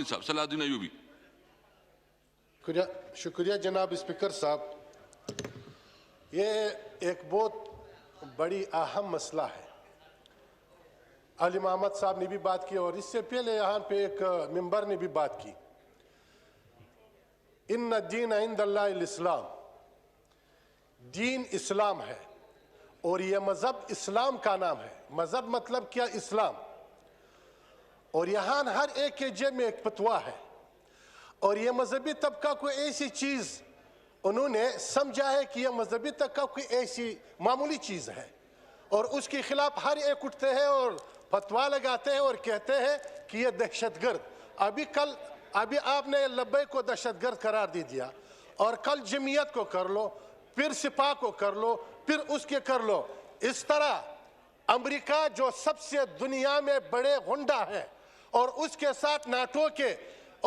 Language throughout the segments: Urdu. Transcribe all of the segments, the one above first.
صلاح الدین ایوبی. شکریہ جناب اسپیکر صاحب. یہ ایک بہت بڑی اہم مسئلہ ہے. علی محمد صاحب نے بھی بات کی اور اس سے پہلے یہاں پہ ایک ممبر نے بھی بات کی. ان الدین عند اللہ الاسلام, دین اسلام ہے اور یہ مذہب اسلام کا نام ہے. مذہب مطلب کیا؟ اسلام. اور یہاں ہر ایک کے جیب میں ایک فتویٰ ہے اور یہ مذہبی طبقہ کوئی ایسی چیز انہوں نے سمجھا ہے کہ یہ مذہبی طبقہ کوئی ایسی معمولی چیز ہے اور اس کے خلاف ہر ایک اٹھتے ہیں اور فتویٰ لگاتے ہیں اور کہتے ہیں کہ یہ دہشت گرد. ابھی آپ نے لبیک کو دہشت گرد قرار دیا اور کل جمعیت کو کر لو, پھر سپاہ کو کر لو, پھر اس کے کر لو. اس طرح امریکہ جو سب سے دنیا میں بڑے غنڈہ ہے اور اس کے ساتھ ناٹو کے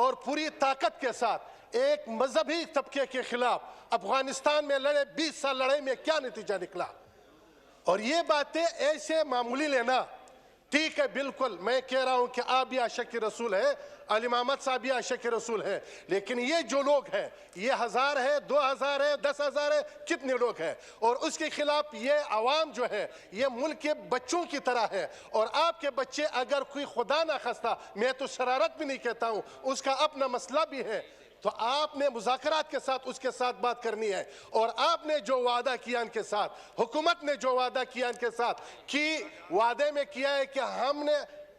اور پوری طاقت کے ساتھ ایک مذہبی طبقے کے خلاف افغانستان میں لڑے, 20 سال لڑائی میں کیا نتیجہ نکلا؟ اور یہ باتیں ایسے معمولی لینا ٹھیک ہے, بالکل میں کہہ رہا ہوں کہ آپ بھی عاشق رسول ہیں, علی محمد صاحب بھی عاشق رسول ہیں, لیکن یہ جو لوگ ہیں یہ 1000 ہے, 2000 ہے, 10,000 ہے, کتنے لوگ ہیں اور اس کے خلاف یہ عوام جو ہے یہ ملک کے بچوں کی طرح ہے. اور آپ کے بچے اگر کوئی خدا نہ خواستہ, میں تو شرارت بھی نہیں کہتا ہوں, اس کا اپنا مسئلہ بھی ہے, تو آپ نے مذاکرات کے ساتھ اس کے ساتھ بات کرنی ہے. اور آپ نے جو وعدہ کیا ان کے ساتھ, حکومت نے جو وعدہ کیا ان کے ساتھ, کہ وعدے میں کیا ہے کہ ہم نے,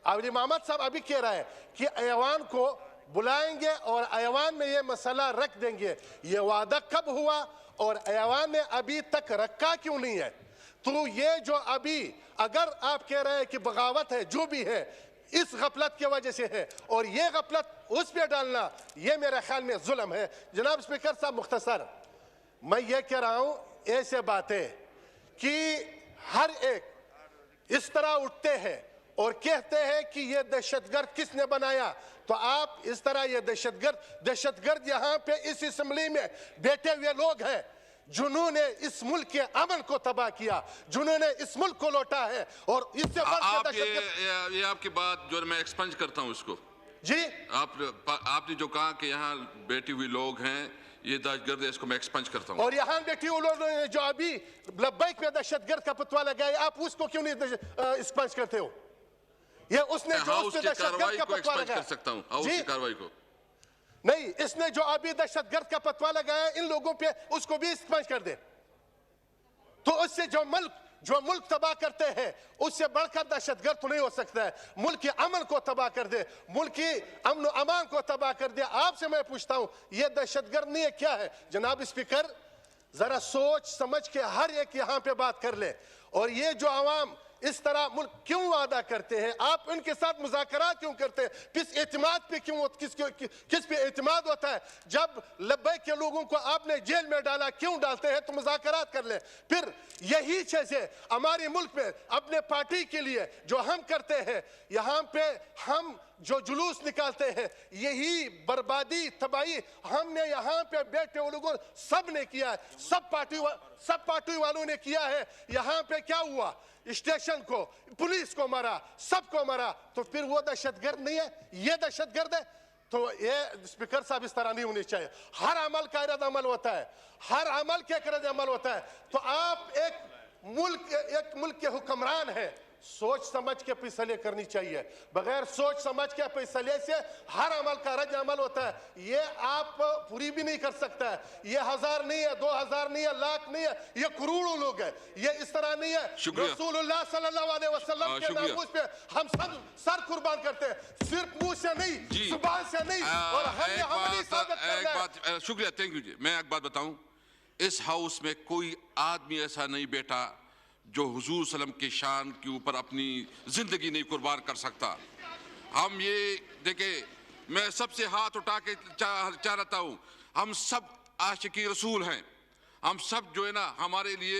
علی محمد صاحب ابھی کہہ رہا ہے کہ ایوان کو بلائیں گے اور ایوان میں یہ مسئلہ رکھ دیں گے. یہ وعدہ کب ہوا اور ایوان نے ابھی تک رکھا کیوں نہیں ہے؟ تو یہ جو ابھی اگر آپ کہہ رہے ہیں کہ بغاوت ہے, جو بھی ہے اس غفلت کی وجہ سے ہے, اور یہ غفلت اس پہ ڈالنا یہ میرے خیال میں ظلم ہے. جناب اسپیکر صاحب مختصر میں یہ کہہ رہا ہوں, ایسے باتیں کہ ہر ایک اس طرح اٹھتے ہیں اور کہتے ہیں کہ یہ دہشت گرد کس نے بنایا, تو آپ اس طرح یہ دہشت گرد یہاں پہ اس اسمبلی میں بیٹھے ہوئے لوگ ہیں جنہوں نے اس ملک کے امن کو تباہ کیا, جنہوں نے اس ملک کو لوٹا ہے. اور اس سے یہ آپ کی بات جو میں ایکسپنج کرتا ہوں اس کو. جی آپ نے جو کہا کہ یہاں بیٹھی ہوئی لوگ ہیں یہ دہشت گرد ہے, اس کو میں ایکسپنج کرتا ہوں. اور یہاں بیٹھی ہوئی لوگ جو ابھی لبیک پہ دہشت گرد کا فتویٰ لگائے, آپ اس کو کیوں نہیں ایکسپنج کرتے ہو؟ یہ اس نے جو اس پہ دہشت گرد کا فتویٰ لگایا, کر سکتا ہوں ہاؤس کی کاروائی کو نہیں, اس نے جو ابھی دہشت گرد کا فتویٰ لگایا ان لوگوں پہ, اس کو بھی ایکسپنج کر دے. تو اس سے جو ملک تباہ کرتے ہیں اس سے بڑھ کر دہشت گرد تو نہیں ہو سکتا ہے. ملک کے امن کو تباہ کر دے, ملک کی امن و امان کو تباہ کر دے. آپ سے میں پوچھتا ہوں یہ دہشت گرد نہیں ہے, کیا ہے؟ جناب اسپیکر ذرا سوچ سمجھ کے ہر ایک یہاں پہ بات کر لے. اور یہ جو عوام اس طرح ملک کیوں وعدہ کرتے ہیں, آپ ان کے ساتھ مذاکرات کیوں کرتے ہیں, کس اعتماد پہ کس پہ اعتماد ہوتا ہے؟ جب لبیک کے لوگوں کو آپ نے جیل میں ڈالا, کیوں ڈالتے ہیں؟ تو مذاکرات کر لیں. پھر یہی چیزیں ہماری ملک میں اپنے پارٹی کے لیے جو ہم کرتے ہیں, یہاں پہ ہم جو جلوس نکالتے ہیں, یہی بربادی تباہی ہم نے یہاں پہ بیٹھے ہوئے لوگوں سب نے کیا ہے, سب پارٹی والوں نے کیا ہے. یہاں پہ کیا ہوا؟ اسٹیشن کو, پولیس کو مارا, سب کو مارا. تو پھر وہ دہشت گرد نہیں ہے, یہ دہشت گرد ہے. تو یہ اسپیکر صاحب اس طرح نہیں ہونی چاہیے. ہر عمل کا رد عمل ہوتا ہے, ہر عمل کے رد عمل ہوتا ہے. تو آپ ایک ملک کے حکمران ہیں, سوچ سمجھ کے فیصلے کرنی چاہیے. بغیر سوچ سمجھ کے فیصلے سے ہر عمل کا رد عمل ہوتا ہے. یہ آپ پوری بھی نہیں کر سکتا ہے. یہ 1000 نہیں ہے, 2000 نہیں ہے, لاکھ نہیں ہے, یہ کروڑوں لوگ ہیں. یہ اس طرح نہیں ہے. رسول اللہ صلی اللہ علیہ وسلم کے ناموس پہ ہم سب سر قربان کرتے ہیں, صرف منہ سے نہیں, زبان سے نہیں. اور ہم نے عملی ثابت کرنا ہے. شکریہ, تھینک یو جی. میں ایک بات بتاؤں, اس ہاؤس میں کوئی آدمی ایسا نہیں بیٹھا جو حضور صلی اللہ علیہ وسلم کی شان کے اوپر اپنی زندگی نہیں قربان کر سکتا. ہم یہ دیکھیں, میں سب سے ہاتھ اٹھا کے چاہتا ہوں, ہم سب عاشقی رسول ہیں. ہم سب جو ہے نا ہمارے لیے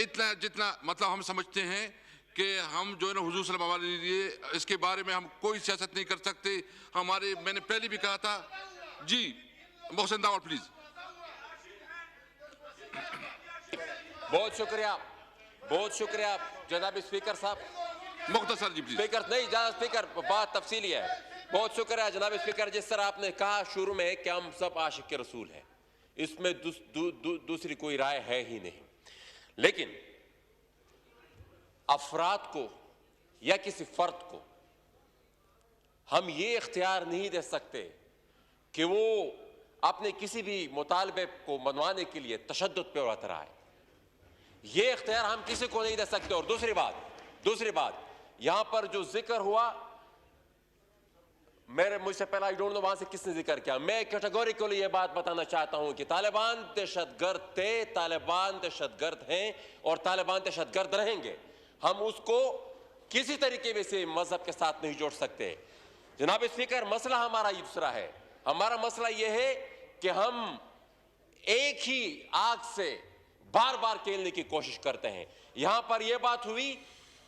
اتنا جتنا مطلب ہم سمجھتے ہیں کہ ہم جو ہے نا حضور صلی اللہ علیہ وسلم ہمارے لیے اس کے بارے میں ہم کوئی سیاست نہیں کر سکتے. میں نے پہلے بھی کہا تھا. جی محسن داور پلیز. بہت شکریہ جناب اسپیکر صاحب. مختصر جی پلیز. اسپیکر نہیں, زیادہ اسپیکر بات تفصیلی ہے. بہت شکریہ جناب اسپیکر. جس طرح آپ نے کہا شروع میں کہ ہم سب عاشق رسول ہیں, اس میں دوسری کوئی رائے ہے ہی نہیں, لیکن افراد کو یا کسی فرد کو ہم یہ اختیار نہیں دے سکتے کہ وہ اپنے کسی بھی مطالبے کو منوانے کے لیے تشدد پہ اتر آئے. یہ اختیار ہم کسی کو نہیں دے سکتے. اور دوسری بات یہاں پر جو ذکر ہوا, مجھ سے پہلا I don't know وہاں سے کس نے ذکر کیا, میں کیٹیگوریکلی یہ بات بتانا چاہتا ہوں کہ طالبان دہشت گرد تھے, طالبان دہشت گرد ہیں اور طالبان دہشت گرد رہیں گے. ہم اس کو کسی طریقے سے مذہب کے ساتھ نہیں جوڑ سکتے. جناب اسپیکر, مسئلہ ہمارا دوسرا ہے. ہمارا مسئلہ یہ ہے کہ ہم ایک ہی آگ سے بار بار کھیلنے کی کوشش کرتے ہیں. یہاں پر یہ بات ہوئی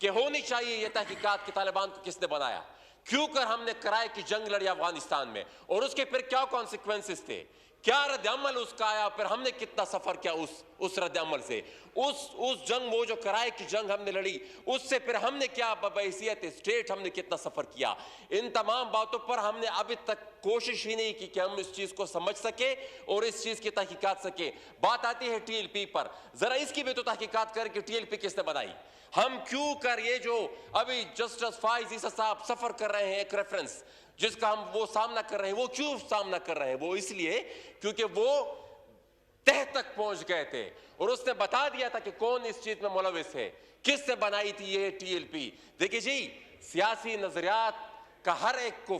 کہ ہونی چاہیے یہ تحقیقات کہ طالبان کو کس نے بنایا, کیوں کر ہم نے کرائے کی جنگ لڑی افغانستان میں, اور اس کے پھر کیا کانسیکوینسز تھے, کیا رد عمل اس کا آیا, پھر ہم نے کتنا سفر کیا اس رد عمل سے, اس جنگ, وہ جو کرائے کی جنگ ہم نے لڑی, اس سے پھر ہم نے کیا بحیثیت اسٹیٹ ہم نے کتنا سفر کیا. ان تمام باتوں پر ہم نے ابھی تک کوشش ہی نہیں کی کہ ہم اس چیز کو سمجھ سکیں اور اس چیز کی تحقیقات سکیں. بات آتی ہے TLP پر, ذرا اس کی بھی تو تحقیقات کر کہ TLP کس نے بنائی. ہم کیوں کر یہ جو ابھی جسٹس فائز عیسیٰ صاحب سفر کر رہے ہیں, ایک ریفرنس جس کا ہم وہ سامنا کر رہے ہیں, وہ کیوں سامنا کر رہے ہیں, وہ اس لیے کیونکہ وہ تہ تک پہنچ گئے تھے اور اس نے بتا دیا تھا کہ کون اس چیز میں ملوث ہے, کس نے بنائی تھی یہ TLP. دیکھیے جی, سیاسی نظریات کا ہر ایک کو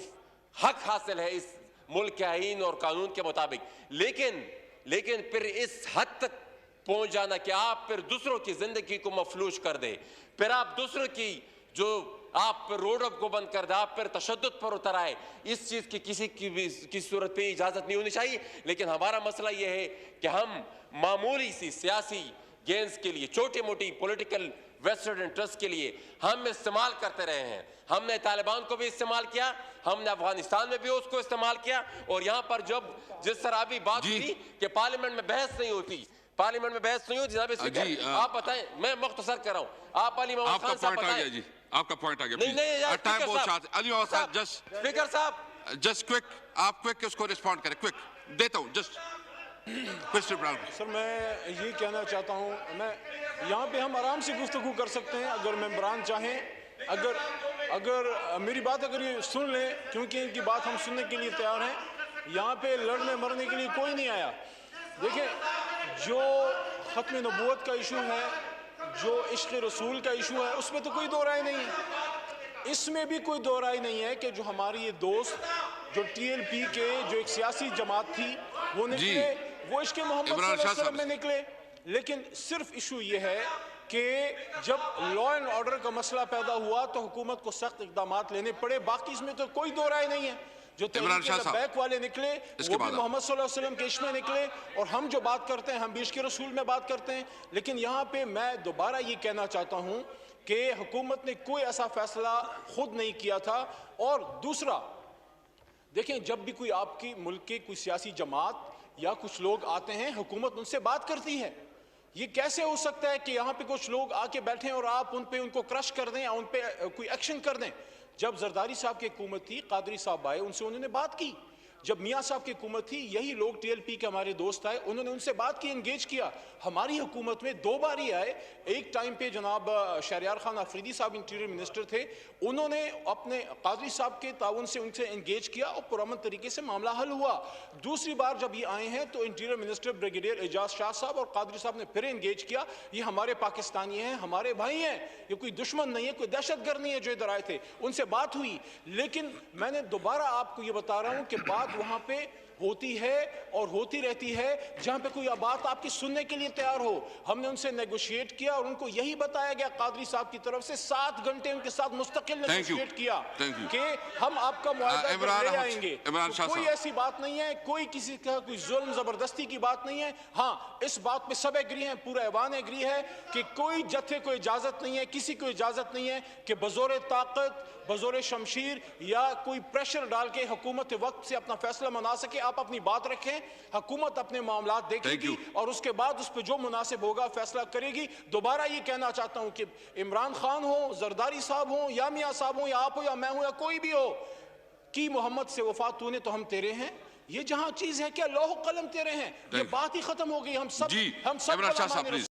حق حاصل ہے اس ملک کے آئین اور قانون کے مطابق, لیکن پھر اس حد تک پہنچ جانا کہ آپ پھر دوسروں کی زندگی کو مفلوج کر دے, پھر آپ دوسروں کی جو آپ پر روڈ اپ کو بند کر دے, آپ پر تشدد پر اتر آئے, اس چیز کی کسی کی بھی کسی صورت پہ اجازت نہیں ہونی چاہیے. لیکن ہمارا مسئلہ یہ ہے کہ ہم معمولی سی سیاسی گینز کے لیے, چھوٹی موٹی پولیٹیکل ویسٹرن انٹرسٹ کے لیے ہم استعمال کرتے رہے ہیں. ہم نے طالبان کو بھی استعمال کیا, ہم نے افغانستان میں بھی اس کو استعمال کیا, اور یہاں پر جس طرح ابھی بات ہوئی کہ پارلیمنٹ میں بحث نہیں ہوتی, جناب اسپیکر آپ بتائیں, میں مختصر کر رہا ہوں, آپ علی محمد خان صاحب بتائیں. آپ کا پوائنٹ آ گیا. نہیں علی محمد صاحب جسٹ اسپیکر صاحب جسٹ کوئک, آپ کوئک اس کو رسپونڈ کریں, کوئک دیتا ہوں جسٹ. سر میں یہ کہنا چاہتا ہوں, میں یہاں پہ ہم آرام سے گفتگو کر سکتے ہیں اگر ممبران چاہیں, اگر میری بات اگر یہ سن لیں, کیونکہ ان کی بات ہم سننے کے لیے تیار ہیں. یہاں پہ لڑنے مرنے کے لیے کوئی نہیں آیا. دیکھیں, جو ختم نبوت کا ایشو ہے, جو عشق رسول کا ایشو ہے, اس میں تو کوئی دو رائے نہیں ہے. اس میں بھی کوئی دو رائے نہیں ہے کہ جو ہماری یہ دوست جو TLP کے جو ایک سیاسی جماعت تھی وہ نکلے, وہ عشق محمد صلی اللہ علیہ وسلم میں نکلے. لیکن صرف ایشو یہ ہے کہ جب لا اینڈ آرڈر کا مسئلہ پیدا ہوا تو حکومت کو سخت اقدامات لینے پڑے. باقی اس میں تو کوئی دو رائے نہیں ہے. جو تحریک لبیک والے نکلے وہ بھی محمد صلی اللہ علیہ وسلم کے عشق میں نکلے, اور ہم جو بات کرتے ہیں ہم بھی عشق رسول میں بات کرتے ہیں. لیکن یہاں پہ میں دوبارہ یہ کہنا چاہتا ہوں کہ حکومت نے کوئی ایسا فیصلہ خود نہیں کیا تھا. اور دوسرا دیکھیں, جب بھی کوئی آپ کی ملک کے کوئی سیاسی جماعت یا کچھ لوگ آتے ہیں, حکومت ان سے بات کرتی ہے. یہ کیسے ہو سکتا ہے کہ یہاں پہ کچھ لوگ آ کے بیٹھیں اور آپ ان کو کرش کر دیں یا ان پہ کوئی ایکشن کر دیں. جب زرداری صاحب کی حکومت تھی, قادری صاحب آئے, ان سے انہوں نے بات کی. جب میاں صاحب کی حکومت تھی, یہی لوگ TLP کے ہمارے دوست آئے, انہوں نے ان سے بات کی, انگیج کیا. ہماری حکومت میں دو بار ہی آئے. ایک ٹائم پہ جناب شہریار خان آفریدی صاحب انٹیریئر منسٹر تھے, انہوں نے اپنے قادری صاحب کے تعاون سے ان سے انگیج کیا اور پرامن طریقے سے معاملہ حل ہوا. دوسری بار جب یہ آئے ہیں تو انٹیریئر منسٹر بریگیڈیئر اعجاز شاہ صاحب اور قادری صاحب نے پھر انگیج کیا. یہ ہمارے پاکستانی ہیں, ہمارے بھائی ہیں, یہ کوئی دشمن نہیں ہے, کوئی دہشت گرد نہیں ہے جو ادھر آئے تھے. ان سے بات ہوئی. لیکن میں نے دوبارہ آپ کو یہ بتا رہا ہوں کہ بات وہاں پہ ہوتی ہے اور ہوتی رہتی ہے جہاں پہ کوئی بات آپ کی سننے کے لیے تیار ہو. ہم نے ان سے نیگوشیٹ کیا اور ان کو یہی بتایا گیا قادری صاحب کی طرف سے, 7 گھنٹے ان کے ساتھ مستقل نیگوشیٹ کیا کہ ہم آپ کا معاہدہ لے آئیں گے. کوئی ایسی بات نہیں ہے, کوئی کسی کا کوئی ظلم زبردستی کی بات نہیں ہے. ہاں, اس بات پہ سب ایگری ہیں, پورا ایوان ایگری ہے کہ کوئی جتھے کو اجازت نہیں ہے, کسی کو اجازت نہیں ہے کہ بزور طاقت, بزور شمشیر یا کوئی پریشر ڈال کے حکومت وقت سے اپنا فیصلہ منا سکے. آپ اپنی بات رکھیں, حکومت اپنے معاملات دیکھے گی اور اس کے بعد اس پہ جو مناسب ہوگا فیصلہ کرے گی. دوبارہ یہ کہنا چاہتا ہوں کہ عمران خان ہو, زرداری صاحب ہوں, یا میاں صاحب ہوں, یا آپ ہو, یا میں ہوں, یا کوئی بھی ہو, کی محمد سے وفات تو نے تو ہم تیرے ہیں. یہ جہاں چیز ہے کیا لوح قلم تیرے ہیں, یہ بات ہی ختم ہو گئی. ہم سب جی ہم سب عمران شاہ صاحب غلامان پلیز.